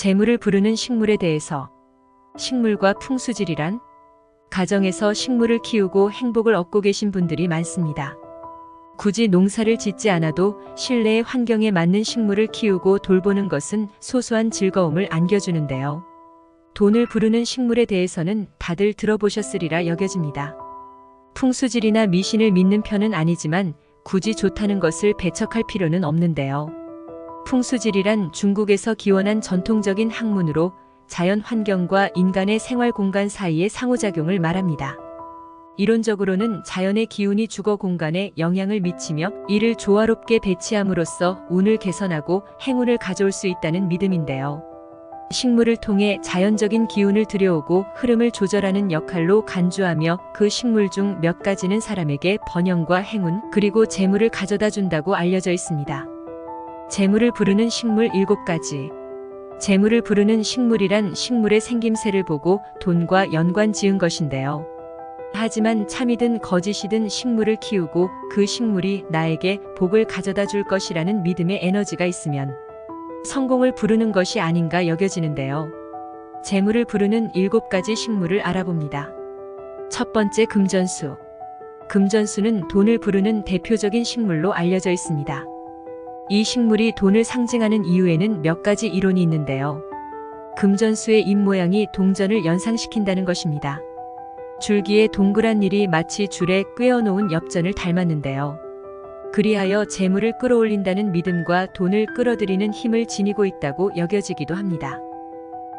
재물을 부르는 식물에 대해서. 식물과 풍수질이란? 가정에서 식물을 키우고 행복을 얻고 계신 분들이 많습니다. 굳이 농사를 짓지 않아도 실내의 환경에 맞는 식물을 키우고 돌보는 것은 소소한 즐거움을 안겨주는데요. 돈을 부르는 식물에 대해서는 다들 들어보셨으리라 여겨집니다. 풍수질이나 미신을 믿는 편은 아니지만 굳이 좋다는 것을 배척할 필요는 없는데요. 풍수질이란 중국에서 기원한 전통적인 학문으로 자연 환경과 인간의 생활 공간 사이의 상호작용을 말합니다. 이론적으로는 자연의 기운이 주거 공간에 영향을 미치며 이를 조화롭게 배치함으로써 운을 개선하고 행운을 가져올 수 있다는 믿음인데요. 식물을 통해 자연적인 기운을 들여오고 흐름을 조절하는 역할로 간주하며 그 식물 중 몇 가지는 사람에게 번영과 행운 그리고 재물을 가져다 준다고 알려져 있습니다. 재물을 부르는 식물 7가지. 재물을 부르는 식물이란 식물의 생김새를 보고 돈과 연관 지은 것인데요. 하지만 참이든 거짓이든 식물을 키우고 그 식물이 나에게 복을 가져다 줄 것이라는 믿음의 에너지가 있으면 성공을 부르는 것이 아닌가 여겨지는데요. 재물을 부르는 7가지 식물을 알아봅니다. 첫 번째, 금전수. 금전수는 돈을 부르는 대표적인 식물로 알려져 있습니다. 이 식물이 돈을 상징하는 이유에는 몇 가지 이론이 있는데요. 금전수의 잎 모양이 동전을 연상시킨다는 것입니다. 줄기에 동그란 일이 마치 줄에 꿰어놓은 엽전을 닮았는데요. 그리하여 재물을 끌어올린다는 믿음과 돈을 끌어들이는 힘을 지니고 있다고 여겨지기도 합니다.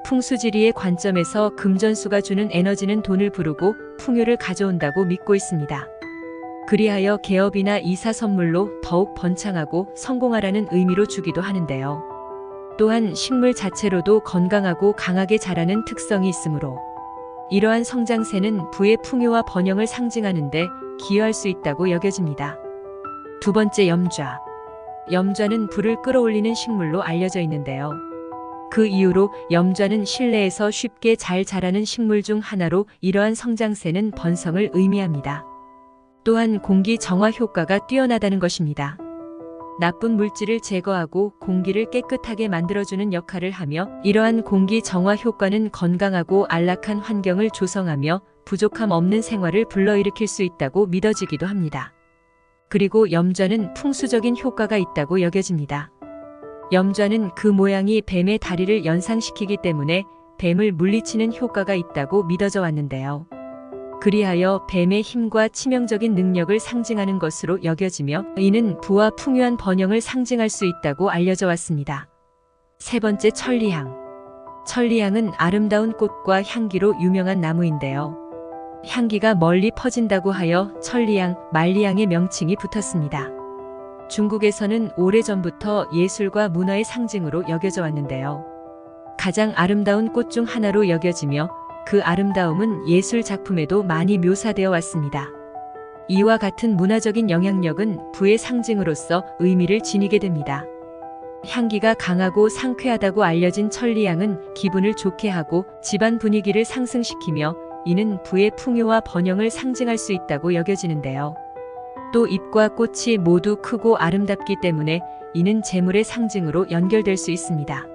풍수지리의 관점에서 금전수가 주는 에너지는 돈을 부르고 풍요를 가져온다고 믿고 있습니다. 그리하여 개업이나 이사 선물로 더욱 번창하고 성공하라는 의미로 주기도 하는데요. 또한 식물 자체로도 건강하고 강하게 자라는 특성이 있으므로 이러한 성장세는 부의 풍요와 번영을 상징하는데 기여할 수 있다고 여겨집니다. 두 번째, 염좌. 염좌는 불을 끌어올리는 식물로 알려져 있는데요. 그 이유로 염좌는 실내에서 쉽게 잘 자라는 식물 중 하나로 이러한 성장세는 번성을 의미합니다. 또한 공기 정화 효과가 뛰어나다는 것입니다. 나쁜 물질을 제거하고 공기를 깨끗하게 만들어주는 역할을 하며 이러한 공기 정화 효과는 건강하고 안락한 환경을 조성하며 부족함 없는 생활을 불러일으킬 수 있다고 믿어지기도 합니다. 그리고 염좌는 풍수적인 효과가 있다고 여겨집니다. 염좌는 그 모양이 뱀의 다리를 연상시키기 때문에 뱀을 물리치는 효과가 있다고 믿어져 왔는데요. 그리하여 뱀의 힘과 치명적인 능력을 상징하는 것으로 여겨지며 이는 부와 풍요한 번영을 상징할 수 있다고 알려져 왔습니다. 세 번째, 천리향. 천리향은 아름다운 꽃과 향기로 유명한 나무인데요. 향기가 멀리 퍼진다고 하여 천리향, 만리향의 명칭이 붙었습니다. 중국에서는 오래전부터 예술과 문화의 상징으로 여겨져 왔는데요. 가장 아름다운 꽃 중 하나로 여겨지며 그 아름다움은 예술 작품에도 많이 묘사되어 왔습니다. 이와 같은 문화적인 영향력은 부의 상징으로서 의미를 지니게 됩니다. 향기가 강하고 상쾌하다고 알려진 천리향은 기분을 좋게 하고 집안 분위기를 상승시키며 이는 부의 풍요와 번영을 상징할 수 있다고 여겨지는데요. 또 잎과 꽃이 모두 크고 아름답기 때문에 이는 재물의 상징으로 연결될 수 있습니다.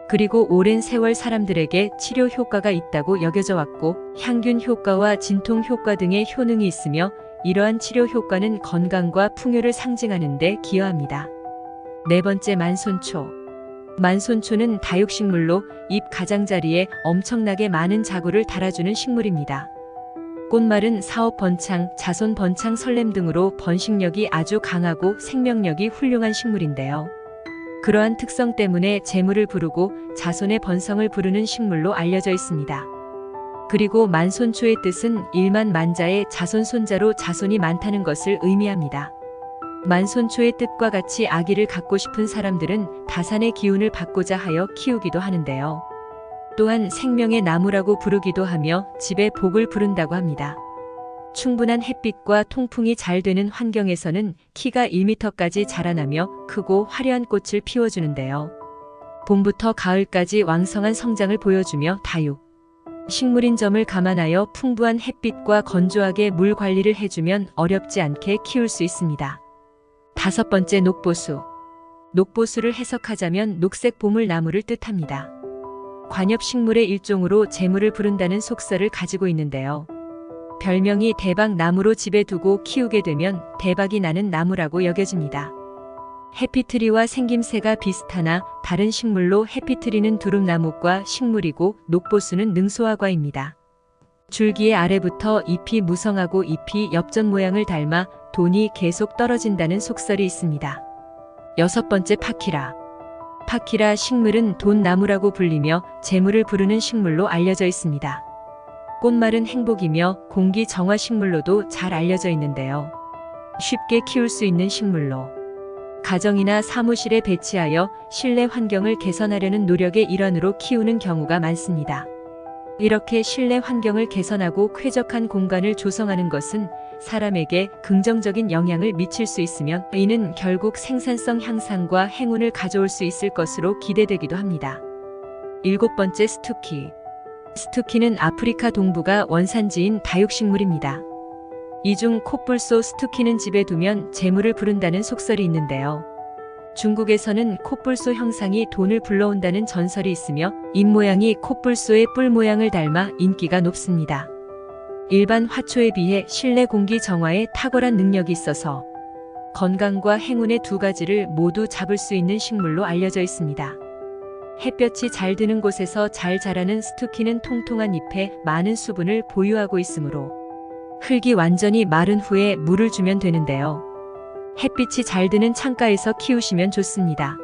그리고 오랜 세월 사람들에게 치료 효과가 있다고 여겨져 왔고 향균 효과와 진통 효과 등의 효능이 있으며 이러한 치료 효과는 건강과 풍요를 상징하는 데 기여합니다. 네 번째, 만손초. 만손초는 다육식물로 잎 가장자리에 엄청나게 많은 자구를 달아주는 식물입니다. 꽃말은 사업 번창, 자손 번창, 설렘 등으로 번식력이 아주 강하고 생명력이 훌륭한 식물인데요. 그러한 특성 때문에 재물을 부르고 자손의 번성을 부르는 식물로 알려져 있습니다. 그리고 만손초의 뜻은 일만 만자의 자손 손자로 자손이 많다는 것을 의미합니다. 만손초의 뜻과 같이 아기를 갖고 싶은 사람들은 다산의 기운을 받고자 하여 키우기도 하는데요. 또한 생명의 나무라고 부르기도 하며 집에 복을 부른다고 합니다. 충분한 햇빛과 통풍이 잘 되는 환경에서는 키가 1m까지 자라나며 크고 화려한 꽃을 피워주는데요. 봄부터 가을까지 왕성한 성장을 보여주며 다육 식물인 점을 감안하여 풍부한 햇빛과 건조하게 물 관리를 해주면 어렵지 않게 키울 수 있습니다. 다섯 번째, 녹보수. 녹보수를 해석하자면 녹색 보물나무를 뜻합니다. 관엽식물의 일종으로 재물을 부른다는 속설을 가지고 있는데요. 별명이 대박나무로 집에 두고 키우게 되면 대박이 나는 나무라고 여겨집니다. 해피트리와 생김새가 비슷하나 다른 식물로 해피트리는 두릅나무과 식물이고 녹보수는 능소화과입니다. 줄기의 아래부터 잎이 무성하고 잎이 엽전 모양을 닮아 돈이 계속 떨어진다는 속설이 있습니다. 6번째 파키라. 파키라 식물은 돈나무라고 불리며 재물을 부르는 식물로 알려져 있습니다. 꽃말은 행복이며 공기 정화 식물로도 잘 알려져 있는데요. 쉽게 키울 수 있는 식물로 가정이나 사무실에 배치하여 실내 환경을 개선하려는 노력의 일환으로 키우는 경우가 많습니다. 이렇게 실내 환경을 개선하고 쾌적한 공간을 조성하는 것은 사람에게 긍정적인 영향을 미칠 수 있으며 이는 결국 생산성 향상과 행운을 가져올 수 있을 것으로 기대되기도 합니다. 7번째 스투키. 스투키는 아프리카 동부가 원산지인 다육식물입니다. 이 중 콧불소 스투키는 집에 두면 재물을 부른다는 속설이 있는데요. 중국에서는 콧불소 형상이 돈을 불러온다는 전설이 있으며 잎 모양이 콧불소의 뿔 모양을 닮아 인기가 높습니다. 일반 화초에 비해 실내 공기 정화에 탁월한 능력이 있어서 건강과 행운의 두 가지를 모두 잡을 수 있는 식물로 알려져 있습니다. 햇볕이 잘 드는 곳에서 잘 자라는 스투키는 통통한 잎에 많은 수분을 보유하고 있으므로 흙이 완전히 마른 후에 물을 주면 되는데요. 햇빛이 잘 드는 창가에서 키우시면 좋습니다.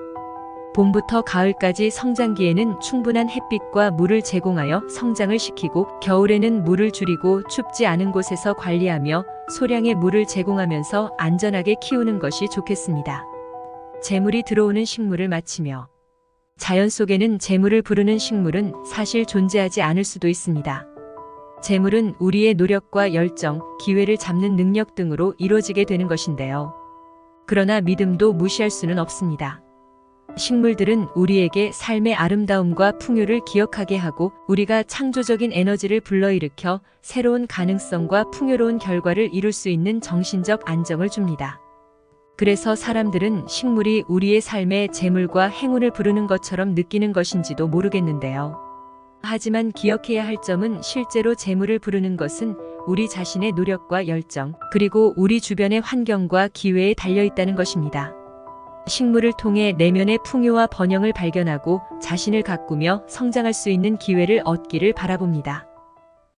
봄부터 가을까지 성장기에는 충분한 햇빛과 물을 제공하여 성장을 시키고 겨울에는 물을 줄이고 춥지 않은 곳에서 관리하며 소량의 물을 제공하면서 안전하게 키우는 것이 좋겠습니다. 재물이 들어오는 식물을 마치며 자연 속에는 재물을 부르는 식물은 사실 존재하지 않을 수도 있습니다. 재물은 우리의 노력과 열정, 기회를 잡는 능력 등으로 이루어지게 되는 것인데요. 그러나 믿음도 무시할 수는 없습니다. 식물들은 우리에게 삶의 아름다움과 풍요를 기억하게 하고 우리가 창조적인 에너지를 불러일으켜 새로운 가능성과 풍요로운 결과를 이룰 수 있는 정신적 안정을 줍니다. 그래서 사람들은 식물이 우리의 삶에 재물과 행운을 부르는 것처럼 느끼는 것인지도 모르겠는데요. 하지만 기억해야 할 점은 실제로 재물을 부르는 것은 우리 자신의 노력과 열정, 그리고 우리 주변의 환경과 기회에 달려 있다는 것입니다. 식물을 통해 내면의 풍요와 번영을 발견하고 자신을 가꾸며 성장할 수 있는 기회를 얻기를 바라봅니다.